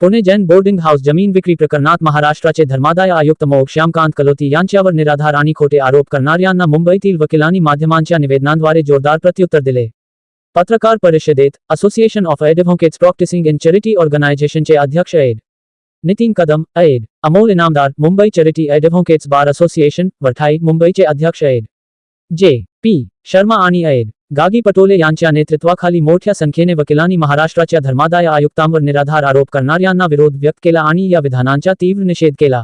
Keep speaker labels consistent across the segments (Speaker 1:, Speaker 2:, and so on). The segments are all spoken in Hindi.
Speaker 1: पुणे जैन बोर्डिंग हाऊस जमीन विक्री प्रकरणात महाराष्ट्राचे धर्मादाय आयुक्त मो. श्यामकांत कलोती यांच्यावर निराधार आणि खोटे आरोप करणाऱ्यांना मुंबईतील वकिलांनी माध्यमांच्या निवेदनांद्वारे जोरदार प्रत्युत्तर दिले. पत्रकार परिषदेत association of advocates practicing in charity ऑर्गनायझेशनचे अध्यक्ष ॲड. नितीन कदम, ॲड. Amol Inamdar, Mumbai charity advocates bar association, वठाई, मुंबईचे अध्यक्ष ॲड. जे. पी. शर्मा आणि ॲड. गागी पटोले यांच्या नेतृत्वाखाली मोठ्या संख्येने वकिलांनी महाराष्ट्राच्या धर्मादाय आयुक्तांवर निराधार आरोप करणाऱ्यांना विरोध व्यक्त केला आणि या विधानांचा तीव्र निषेध केला.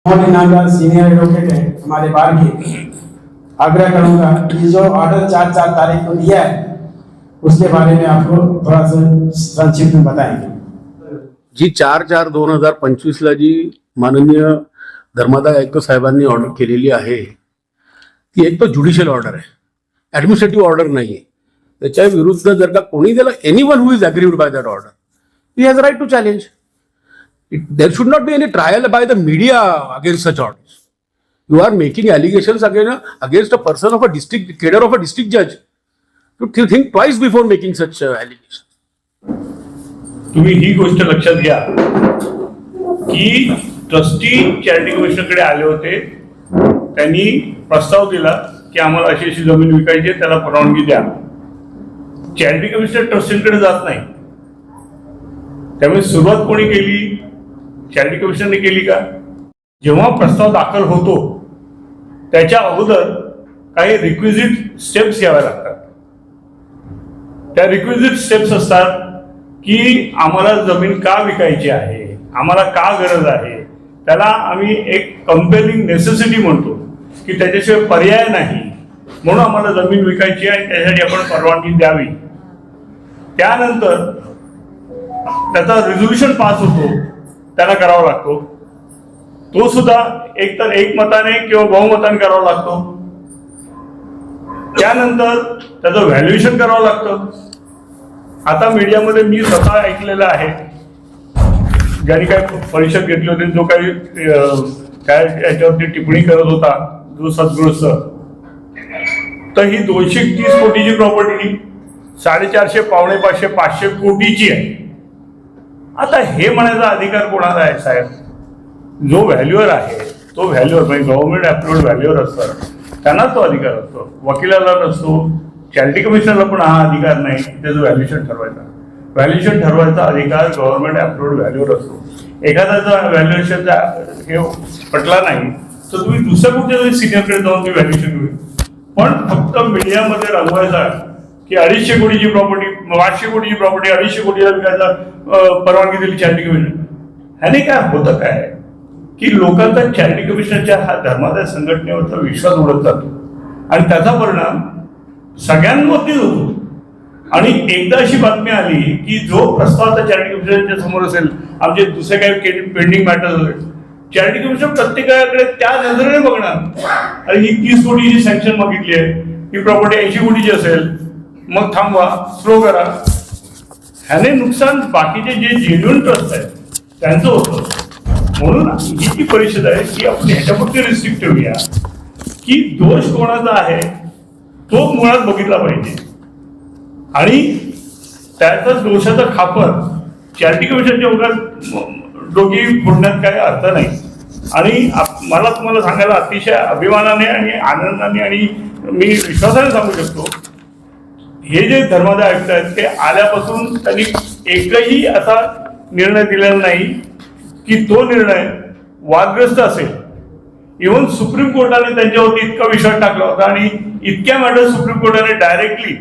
Speaker 2: सीनियर एडवोकेट है हमारे बार के, आग्रह करूंगा कि जो ऑर्डर 4 तारीख को दिया है उसके बारे में आपको थोड़ा सा संक्षिप्त में बताएंगे.
Speaker 3: जी 4/4/2025 ला जी माननीय धर्मादाय आयुक्त साहेबांनी ऑर्डर केलेली आहे ती एक तो ज्युडिशियल ऑर्डर आहे, ॲडमिनिस्ट्रेटिव्ह ऑर्डर नाही. त्याच्या विरुद्ध जर का कोणी त्याला anyone who is aggrieved by that order, he has right to challenge. There should not be any trial by the media against such orders. You are making allegations against a person of a district cadre of a district जज. To think twice before making such allegation.
Speaker 4: तुम्ही ही गोष्ट लक्षात घ्या की ट्रस्टी चॅरिटी कमिशनरकडे आले होते, त्यांनी प्रस्ताव दिला की आम्हाला अशी अशी जमीन विकायची आहे, त्याला परवानगी द्या. चॅरिटी कमिशनर ट्रस्टींकडे जात नाही. त्यामुळे सुरुवात कोणी केली? चॅरिटी कमिशनरने केली का? जेव्हा प्रस्ताव दाखल होतो त्याच्या अगोदर काही रिक्विजिट स्टेप्स घ्याव्या लागतात. त्या रिक्विजिट स्टेप्स असतात की आम्हाला जमीन का विकायची आहे, आम्हाला का गरज आहे, त्याला आम्ही एक कंपेलिंग नेसेसिटी म्हणतो की त्याच्याशिवाय पर्याय नाही, म्हणून आम्हाला जमीन विकायची आहे, त्यासाठी आपण परवानगी द्यावी. त्यानंतर त्याचा रिझोल्युशन पास होतो, त्याला करावा लागतो. तो सुद्धा एकतर एकमताने किंवा बहुमताने करावा लागतो. त्यानंतर त्याचं व्हॅल्युएशन करावं लागतं. आता मीडियामध्ये मी स्वतः ऐकलेलं आहे, ज्यांनी काय परिषद घेतली होती, जो काही काय याच्यावरती टिप्पणी करत होता जो सद्गृहस्थ, तर ही 230 कोटीची प्रॉपर्टी 450, 550, 500 कोटीची आहे. आता हे म्हणायचा अधिकार कोणाला आहे साहेब? जो व्हॅल्युअर आहे तो व्हॅल्युअर म्हणजे गव्हर्नमेंट अप्रूव्ड व्हॅल्युअर असतात, त्यांना तो अधिकार असतो, वकिलाला नसतो. चॅरिटी कमिशनरला पण हा अधिकार नाही त्याचं व्हॅल्युएशन ठरवायचा. व्हॅल्युएशन ठरवायचा अधिकार गव्हर्नमेंट अप्रूव्ड व्हॅल्युअर असतो. एखाद्याचा व्हॅल्युएशनचा हे पटला नाही तर तुम्ही दुसऱ्या कुठच्या तरी सिनियरकडे जाऊन ते व्हॅल्युएशन घेऊ. पण फक्त मीडियामध्ये रंगवायचा की 250 कोटीची प्रॉपर्टी, 500 कोटीची प्रॉपर्टी 250 कोटीला विकायला परवानगी दिली चॅरिटी कमिशनर. ह्याने काय होतं काय की लोकांचा चॅरिटी कमिशनरच्या हा धर्मादाय संघटनेवरचा विश्वास उडत जातो आणि त्याचा परिणाम सगळ्यांवरतीच होतो. आणि एकदा अशी बातमी आली की जो प्रस्ताव आता चॅरिटी कमिशनरच्या समोर असेल, आमचे दुसरे काही पेंडिंग मॅटर्स असेल, चॅरिटी कमिशनर प्रत्येकाकडे त्या नजरेने बघणार. आणि ही 30 कोटीची सँक्शन मागितली आहे, ही प्रॉपर्टी 80 कोटीची असेल, मग थांबवा, स्लो करा. ह्याने नुकसान बाकीचे जे जेन्युइन ट्रस्ट आहेत त्यांचं होतं. म्हणून ही जी परिषद आहे की आपण ह्याच्यापुरती रिस्ट्रिक्ट ठेवूया की दोष कोणाचा आहे तो मुळात बघितला पाहिजे आणि त्याचा दोषाचा खापर चॅरिटी कमिशनच्या उगाच डोकी फोडण्यात काही अर्थ नाही. आणि मला तुम्हाला सांगायला अतिशय अभिमानाने आणि आनंदाने आणि मी विश्वासाने सांगू शकतो, हे जे धर्मादाय आयुक्त आहेत ते आल्यापासून त्यांनी एकही असा निर्णय दिलेला नाही की तो निर्णय वादग्रस्त असेल. इव्हन सुप्रीम कोर्टाने त्यांच्यावरती इतका विश्वास टाकला होता आणि इतक्या मॅटर सुप्रीम कोर्टाने डायरेक्टली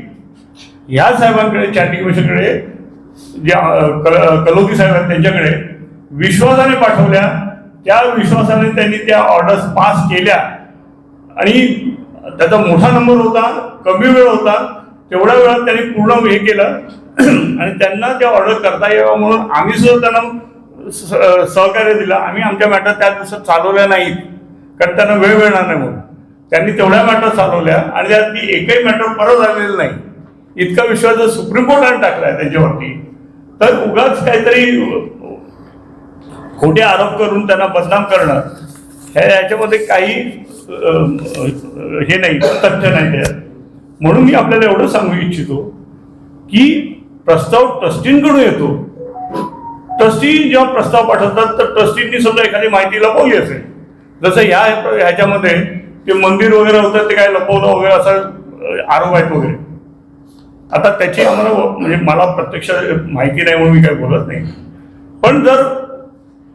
Speaker 4: ह्या साहेबांकडे, चॅरिटी कमिशनकडे, जे कलोती साहेब आहेत त्यांच्याकडे विश्वासाने पाठवल्या. त्या विश्वासाने त्यांनी त्या ऑर्डर्स पास केल्या आणि त्याचा मोठा नंबर होता, कमी वेळ होता, तेवढ्या वेळात त्यांनी पूर्ण हे केलं आणि त्यांना त्या ऑर्डर करता यावं म्हणून आम्ही सुद्धा त्यांना सहकार्य दिलं. आम्ही आमच्या मॅटर त्या दिवसात चालवल्या नाहीत कारण त्यांना वेळ मिळणार नाही म्हणून. त्यांनी तेवढ्या मॅटर चालवल्या आणि त्यातली एकही मॅटर परत आलेलं नाही. इतका विश्वास जर सुप्रीम कोर्टाने टाकलाय त्यांच्यावरती तर उगाच काहीतरी खोटे आरोप करून त्यांना बदनाम करणं ह्याच्यामध्ये काही हे नाही, तथ्य नाही त्यात. म्हणून मी आपल्याला एवढं सांगू इच्छितो की प्रस्ताव ट्रस्टींकडून येतो ट्रस्टी जेव्हा प्रस्ताव पाठवतात तर ट्रस्टींनी समजा एखादी माहिती लपवली असेल, जसं ह्याच्यामध्ये ते मंदिर वगैरे होतं ते काय लपवलं वगैरे असा आरोप आहेत वगैरे. आता त्याची आम्हाला म्हणजे मला प्रत्यक्ष माहिती नाही म्हणून मी काही बोलत नाही, पण जर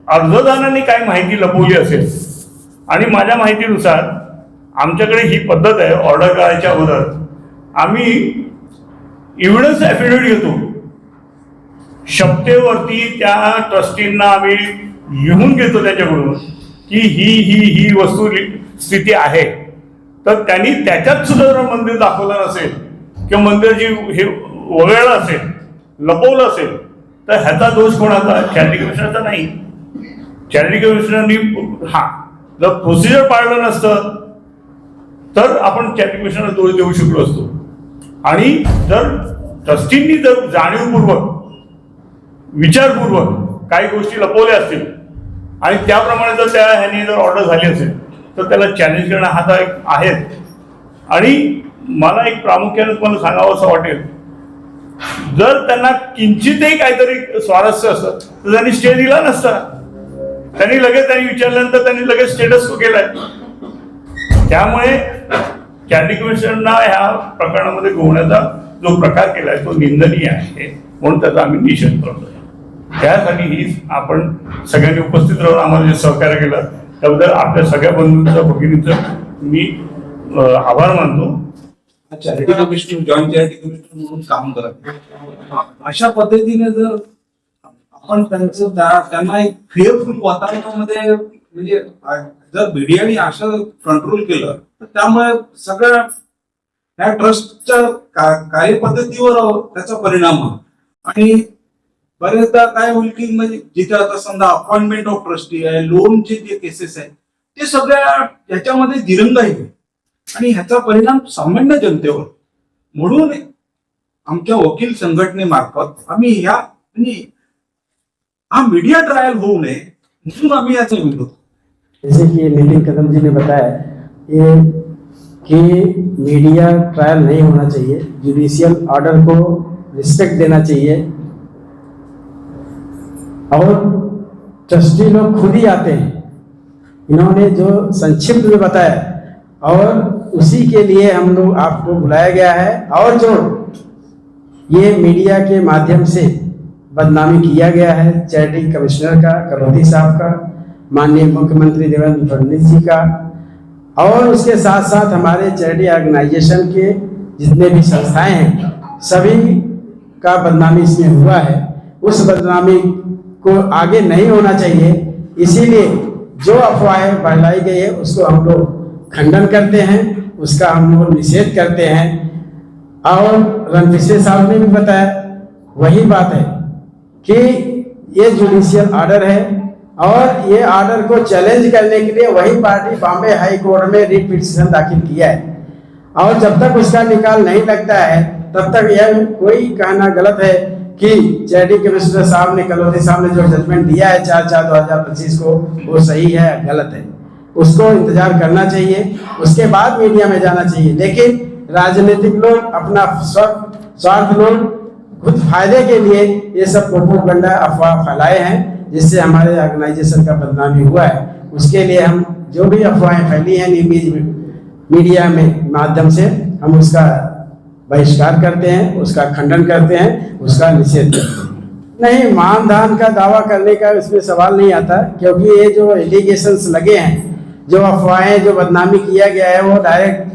Speaker 4: अर्जदारांनी काय माहिती लपवली असेल आणि माझ्या माहितीनुसार आमच्याकडे ही पद्धत आहे, ऑर्डर करायच्या अगोदर आम्ही एव्हिडन्स ॲफिडेव्हिट घेतो, शपथेवरती त्या ट्रस्टींना आम्ही लिहून घेतो त्याच्याकडून की ही वस्तू स्थिती आहे. तर त्यांनी त्याच्यात सुद्धा जर मंदिर दाखवलं नसेल किंवा मंदिराची हे वगळलं असेल, लपवलं असेल, तर ह्याचा दोष कोणाचा? चॅरिटी कमिशनरचा नाही. चॅरिटी कमिशनरनी जर प्रोसिजर पाळलं नसतं तर आपण चॅरिटी कमिशनरला दोष देऊ शकलो असतो. आणि जर ट्रस्टींनी जर जाणीवपूर्वक विचारपूर्वक काही गोष्टी लपवल्या असतील आणि त्याप्रमाणे जर त्या ह्यानी जर ऑर्डर झाली असेल तर त्याला चॅलेंज करणं हा तर एक आहेच. आणि मला एक प्रामुख्याने तुम्हाला सांगावं असं वाटेल, जर त्यांना किंचितही काहीतरी स्वारस्य असतं तर त्यांनी स्टे दिला नसता. त्यांनी विचारल्यानंतर त्यांनी लगेच स्टेटस केलाय. त्यामुळे चॅरिटी कमिशनरना ह्या प्रकरणामध्ये गोवण्याचा जो प्रकार केलाय तो निंदनीय आहे, म्हणून त्याचा आम्ही निषेध करतोय. त्यासाठी ही आपण सगळ्यांनी उपस्थित राहून आम्हाला जे सहकार्य केलं त्याबद्दल आपल्या सगळ्या बंधूंचं भगिनींचं मी आभार मानतो.
Speaker 5: Charity commissioner joint charity commissioner म्हणून काम करत, अशा पद्धतीने जर आपण त्यांना एक फेअरफुल वातावरणामध्ये म्हणजे जर मीडियाने असं कंट्रोल केलं तर त्यामुळे सगळ्या ह्या ट्रस्टच्या कार्यपद्धतीवर त्याचा परिणाम होईल. आणि बरेचदा काय होईल की म्हणजे जिथे आता समजा अपॉइंटमेंट ऑफ ट्रस्टी आहे, लोनचे जे केसेस आहेत ते सगळ्या ह्याच्यामध्ये दिरंगाई होईल आणि ह्याचा परिणाम सामान्य जनतेवर. म्हणून आमच्या वकील संघटनेमार्फत आम्ही ह्या म्हणजे हा मीडिया ट्रायल होऊ नये म्हणून आम्ही याचा विरोध.
Speaker 2: जैसे कि नितिन कदम जी ने बताया ये कि मीडिया ट्रायल नहीं होना चाहिए, जुडिशियल ऑर्डर को रिस्पेक्ट देना चाहिए और ट्रस्टी लोग खुद ही आते हैं. इन्होंने जो संक्षिप्त में बताया और उसी के लिए हम लोग आपको बुलाया गया है. और जो ये मीडिया के माध्यम से बदनामी किया गया है चैरिटी कमिश्नर का, कलोधी साहब का, माननीय मुख्यमंत्री देवेंद्र फडणवीस जी का, और उसके साथ साथ हमारे चैरिटी ऑर्गेनाइजेशन के जितने भी संस्थाएं हैं सभी का बदनामी इसमें हुआ है. उस बदनामी को आगे नहीं होना चाहिए, इसीलिए जो अफवाहें फैलाई गई है उसको हम लोग खंडन करते हैं, उसका हम लोग निषेध करते हैं. और रणपिसे साहब ने भी बताया वही बात है कि ये जुडिशियल ऑर्डर है और ये ऑर्डर को चैलेंज करने के लिए वही पार्टी बॉम्बे हाई कोर्ट में रिट पिटीशन दाखिल किया है. और जब तक उसका निकाल नहीं लगता है तब तक यह कोई कहना गलत है कि चैरिटी कमिश्नर साहब ने, कलोधी साहब ने जो जजमेंट दिया है 4/4/2025 को वो सही है गलत है. उसको इंतजार करना चाहिए, उसके बाद मीडिया में जाना चाहिए. लेकिन राजनीतिक लोग अपना स्वार्थ लोग खुद फायदे के लिए ये सब प्रोपेगेंडा अफवाह फैलाए हैं जिससे हमारे ऑर्गेनाइजेशन का बदनामी हुआ है. उसके लिए हम जो भी अफवाहें फैली हैं मीडिया में माध्यम से हम उसका बहिष्कार करते हैं, उसका खंडन करते हैं, उसका निषेध करते हैं. नहीं, मानधान का दावा करने का इसमें सवाल नहीं आता, क्योंकि ये जो एलिगेशंस लगे हैं, जो अफवाहें, जो बदनामी किया गया है वो डायरेक्ट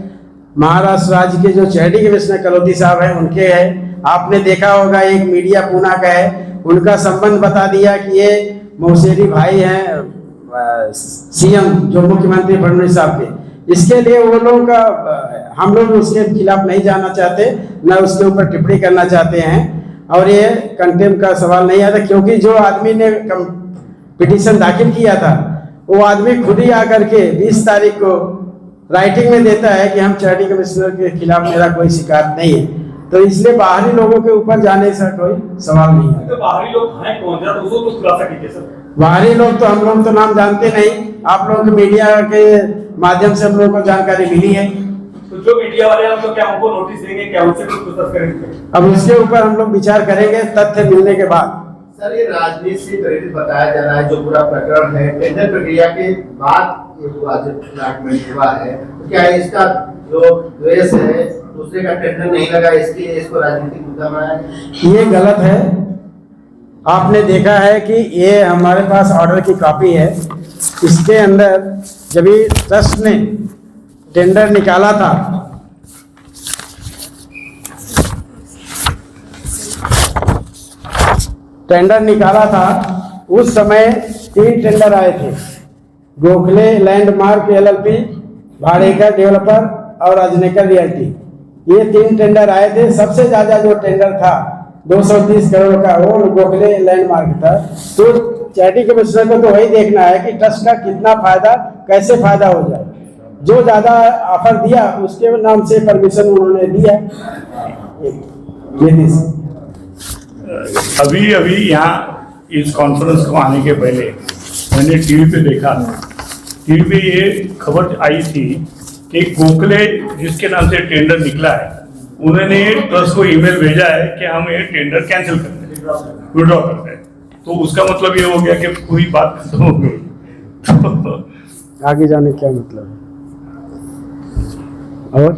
Speaker 2: महाराष्ट्र राज्य के जो चैरिटी कमिश्नर कलोधी साहब हैं उनके हैं. आपने देखा होगा एक मीडिया पूना का है, उनका संबंध बता दिया कि ये मौसेरी भाई हैं सीएम जो मुख्यमंत्री फडणवीस साहब के. इसके लिए वो लोग का हम लोग उसके खिलाफ नहीं जाना चाहते, न उसके ऊपर टिप्पणी करना चाहते हैं. और ये कंटेम्प्ट का सवाल नहीं आता, क्योंकि जो आदमी ने पिटीशन दाखिल किया था वो आदमी खुद ही आकर के 20 तारीख को राइटिंग में देता है कि हम चैरिटी कमिश्नर के खिलाफ मेरा कोई शिकायत नहीं है. तो इसलिए बाहरी लोगों के ऊपर जाने से कोई सवाल नहीं है.
Speaker 6: तो बाहरी लोग हैं कौन, जरा उसको तो खुलासा कीजिए सर.
Speaker 2: बाहरी लोग तो हम लोग तो नाम जानते नहीं, आप लोगों के मीडिया के माध्यम से हम लोगों को जानकारी मिली है.
Speaker 6: तो जो मीडिया वाले हैं तो क्या उनको नोटिस देंगे, क्या उनसे कुछ पूछताछ करेंगे?
Speaker 2: अब उसके ऊपर हम लोग विचार करेंगे तथ्य मिलने के बाद.
Speaker 7: सर ये राजनीति से प्रेरित बताया जा रहा है जो पूरा प्रकरण है, टेंडर प्रक्रिया के बाद ये हुआ जो अलॉटमेंट हुआ है, तो क्या इसका जो द्वेष है दूसरे का टेंडर नहीं लगा इसलिए इसको राजनीतिक मुद्दा बनाया?
Speaker 2: ये गलत है। आपने देखा है कि ये हमारे पास ऑर्डर की कॉपी है, इसके अंदर जब ये ट्रस्ट ने टेंडर निकाला था उस समय 3 टेंडर आए थे, गोखले लैंडमार्क एलएलपी, भाड़ेकर डेवलपर और अजनेकर रियल्टी। ये 3 टेंडर आए थे। सबसे ज्यादा जो टेंडर था 230 करोड़ का वो गोखले लैंडमार्क था। तो चैरिटी कमिश्नर को तो वही देखना है कि ट्रस्ट का कितना फायदा, कैसे फायदा हो जाए। जो ज्यादा ऑफर दिया उसके नाम से परमिशन उन्होंने दिया। ये
Speaker 4: अभी यहाँ इस कॉन्फ्रेंस को आने के पहले मैंने टीवी पे देखा, टीवी पे ये खबर आई थी कि गोखले जिसके नाम से टेंडर निकला है उन्होंने ट्रस्ट को ईमेल भेजा है कि हम ये टेंडर कैंसिल करते हैं, विड्रॉ करते हैं। तो उसका मतलब ये हो गया कि पूरी बात खत्म हो गई। तो
Speaker 2: आगे जाने क्या मतलब है? और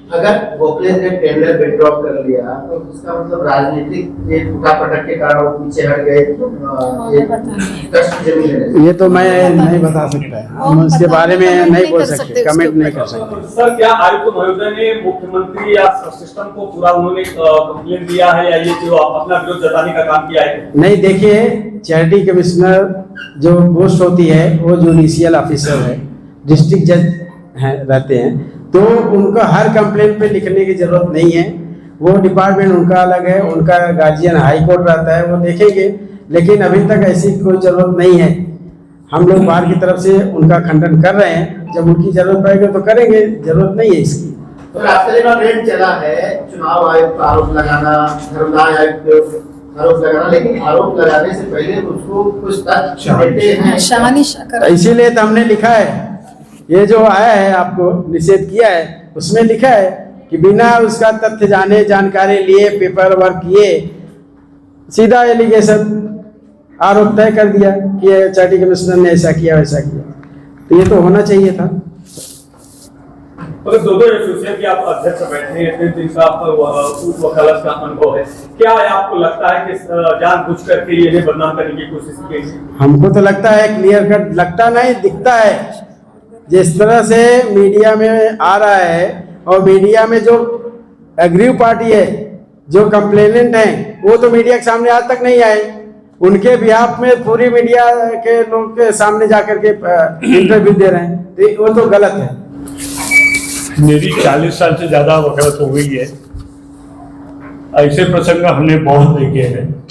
Speaker 7: अगर गोखले ने टेंडर विड्रॉ कर लिया तो इसका मतलब राजनीतिक एक उठापटक के कारण वो पीछे हट गए, ट्रस्ट की जमीन लेने।
Speaker 2: ये तो मैं नहीं बता सकता, हम उसके बारे में नहीं बोल सकते, कमेंट नहीं कर सकते।
Speaker 6: सर क्या आयुक्त महोदय ने मुख्यमंत्री या सिस्टम को पूरा उन्होंने कंप्लेंट दिया है या ये जो अपना विरोध जताने का काम किया है?
Speaker 2: नहीं, देखिए चैरिटी कमिश्नर जो पोस्ट होती है वो जुडिशियल ऑफिसर है, डिस्ट्रिक्ट जज हैं रहते हैं, तो उनका हर कंप्लेंट पे लिखने की जरूरत नहीं है। वो डिपार्टमेंट उनका अलग है, उनका गार्जियन हाई कोर्ट रहता है, वो देखेंगे। लेकिन अभी तक ऐसी कोई जरूरत नहीं है। हम लोग बाहर की तरफ से उनका खंडन कर रहे हैं, जब उनकी जरूरत पड़ेगी तो करेंगे, जरूरत नहीं है इसकी।
Speaker 7: तो रास्ते में ट्रेंड चला है चुनाव आयुक्त पर आरोप लगाना, धर्मदाय आयुक्त पे आरोप लगाना, लेकिन आरोप लगाने से पहले उसको कुछ तथ्य देते हैं।
Speaker 2: इसीलिए तो हमने लिखा है, ये जो आया है आपको निषेध किया है उसमें लिखा है कि बिना उसका तथ्य जाने, जानकारी लिए, पेपर वर्क किए, सीधा एलिगेशन आरोप तय कर दिया कि चैरिटी कमिश्नर ने ऐसा किया वैसा किया। तो ये तो होना चाहिए था।
Speaker 6: दो एसोसिएशन के आप अध्यक्ष बैठे हैं, जिनका वकालत का अनुभव है, क्या आपको लगता है कि जानबूझ करके ये बदनाम करने की कोशिश की गई?
Speaker 2: हमको तो लगता है क्लियर कट, लगता नहीं दिखता है। जिस तरह से मीडिया में आ रहा है और मीडिया में जो एग्रीव पार्टी है, जो कंप्लेनेंट हैं, वो तो मीडिया के सामने आज तक नहीं आए। उनके बिहाफ में पूरी मीडिया के लोग के सामने जाकर के इंटरव्यू दे रहे हैं, तो वो तो गलत है।
Speaker 4: मेरी 40 साल से ज्यादा वकालत हो गई है, ऐसे प्रसंग हमने बहुत देखे हैं।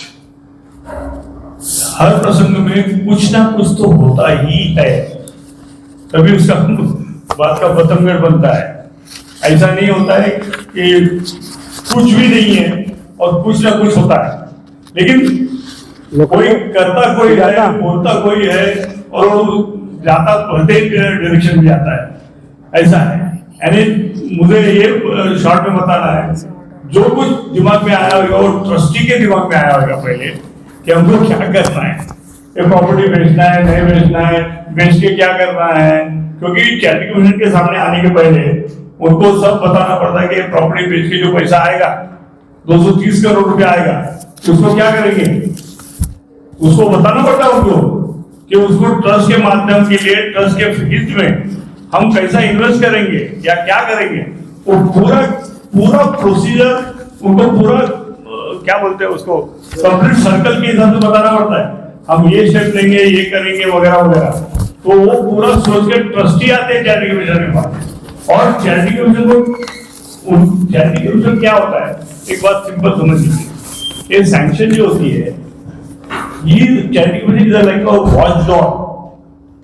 Speaker 4: हर प्रसंग में कुछ ना कुछ तो होता ही है, तभी उसका बात का बतंगड़ बनता है। ऐसा नहीं होता है कि कुछ भी नहीं है और कुछ ना कुछ होता है, लेकिन कोई करता कोई है, बोलता कोई है और जाता बढ़ते डायरेक्शन में जाता है। ऐसा है, यानी मुझे ये शॉर्ट में बताना है, जो कुछ दिमाग में आया होगा और ट्रस्टी के दिमाग में आया होगा पहले कि हमको क्या करना है, ये प्रॉपर्टी बेचना है, नहीं बेचना है, बेच के क्या करना है। क्योंकि चैरिटी कमिश्नर के सामने आने के पहले उनको सब बताना पड़ता है कि प्रॉपर्टी बेच के जो पैसा आएगा 230 करोड़ रुपया आएगा, उसको क्या करेंगे, उसको बताना पड़ता है उनको कि उसको ट्रस्ट के माध्यम के लिए, ट्रस्ट के हित में हम कैसा इन्वेस्ट करेंगे या क्या करेंगे। वो पूरा प्रोसीजर उनको पूरा क्या बोलते हैं उसको कंप्लीट सर्कल के हिसाब से बताना पड़ता है। हम ये स्टेप लेंगे, ये करेंगे वगैरह वगैरह। तो वो पूरा सोच के ट्रस्टी आते हैं चैरिटी कमिश्नर के पास। और चैरिटी कमिश्नर क्या होता है, एक बात सिंपल समझ लीजिए, ये सैंक्शन जो होती है, ये charity commissioner is like a watch dog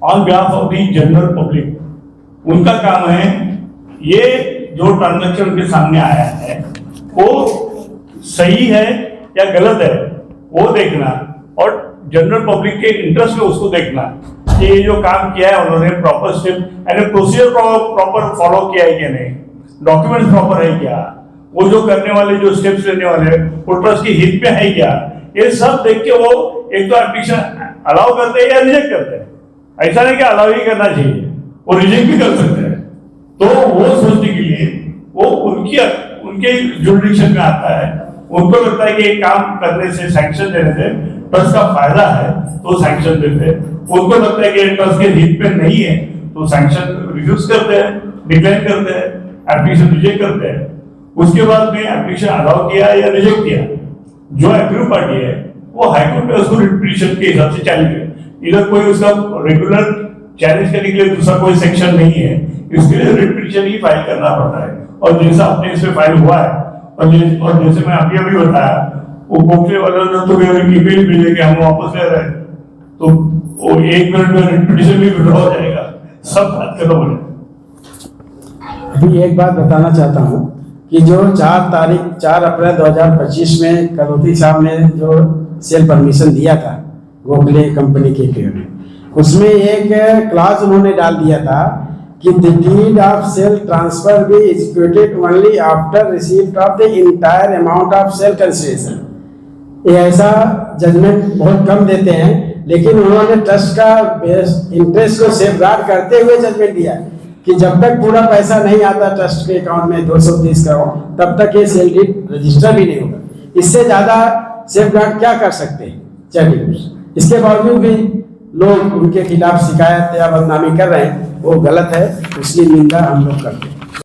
Speaker 4: on behalf of the general public. उनका काम है ये जो ट्रांजैक्शन उनके सामने आया है वो सही है या गलत है वो देखना, और जनरल पब्लिक के इंटरेस्ट में उसको देखना कि ये जो काम किया है उन्होंने प्रॉपर स्टेप यानी प्रोसीजर प्रॉपर फॉलो किया है कि नहीं, डॉक्यूमेंट प्रॉपर है क्या, वो जो करने वाले जो स्टेप्स लेने वाले वो ट्रस्ट के हित में है क्या, ये सब देख के वो एक तो एप्लीकेशन अलाउ करते हैं या रिजेक्ट करते हैं। ऐसा नहीं कि अलाउ ही करना चाहिए, वो रिजेक्ट भी कर सकते हैं। तो वो सोचने के लिए वो उनके जुरिडिक्शन में आता है। उनको लगता है कि एक काम करने से, सैंक्शन देने से ट्रस्ट का फायदा है तो सैंक्शन देते हैं। उनको लगता है कि ट्रस्ट के हित पे नहीं है तो सैंक्शन रिफ्यूज करते हैं, डिक्लाइन करते हैं, एप्लीकेशन रिजेक्ट करते हैं। उसके बाद में एप्लीकेशन अलाउ किया या रिजेक्ट किया, जो एग्रीव पार्टी है वो हाईकोर्ट में उसको रिपिटिशन के हिसाब से चैलेंज करे। इधर कोई उसका रेगुलर चैलेंज करने के लिए दूसरा कोई सेक्शन नहीं है, इसके लिए रिपिटिशन ही फाइल करना पड़ता है। और जैसा अपने इसमें फाइल हुआ है और जैसे मैं अभी बताया, वो गोखले वालों ने तो ईमेल भेजे कि हम वापस ले रहे हैं, तो वो 1 मिनट में रिपिटिशन भी विड्रॉ हो जाएगा, सब बात खत्म हो जाएगा।
Speaker 2: अभी एक बात बताना चाहता हूँ कि जो 4 अप्रैल 2025 में करोती साहब ने जो सेल परमिशन दिया था गोखले कंपनी के फेवर में, उसमें एक क्लास उन्होंने डाल दिया था कि the deed of sale transfer be executed only after receipt of the entire amount of sale consideration. ये ऐसा जजमेंट बहुत कम देते हैं, लेकिन उन्होंने ट्रस्ट का इंटरेस्ट को सेफगार्ड करते हुए जजमेंट दिया कि जब तक पूरा पैसा नहीं आता ट्रस्ट के अकाउंट में 230 करोड़, तब तक ये सेल डीड रजिस्टर भी नहीं होगा। इससे ज्यादा सेफगार्ड क्या कर सकते हैं चैरिटी। इसके बावजूद भी लोग उनके खिलाफ शिकायत या बदनामी कर रहे हैं, वो गलत है, उसकी निंदा हम लोग करते हैं।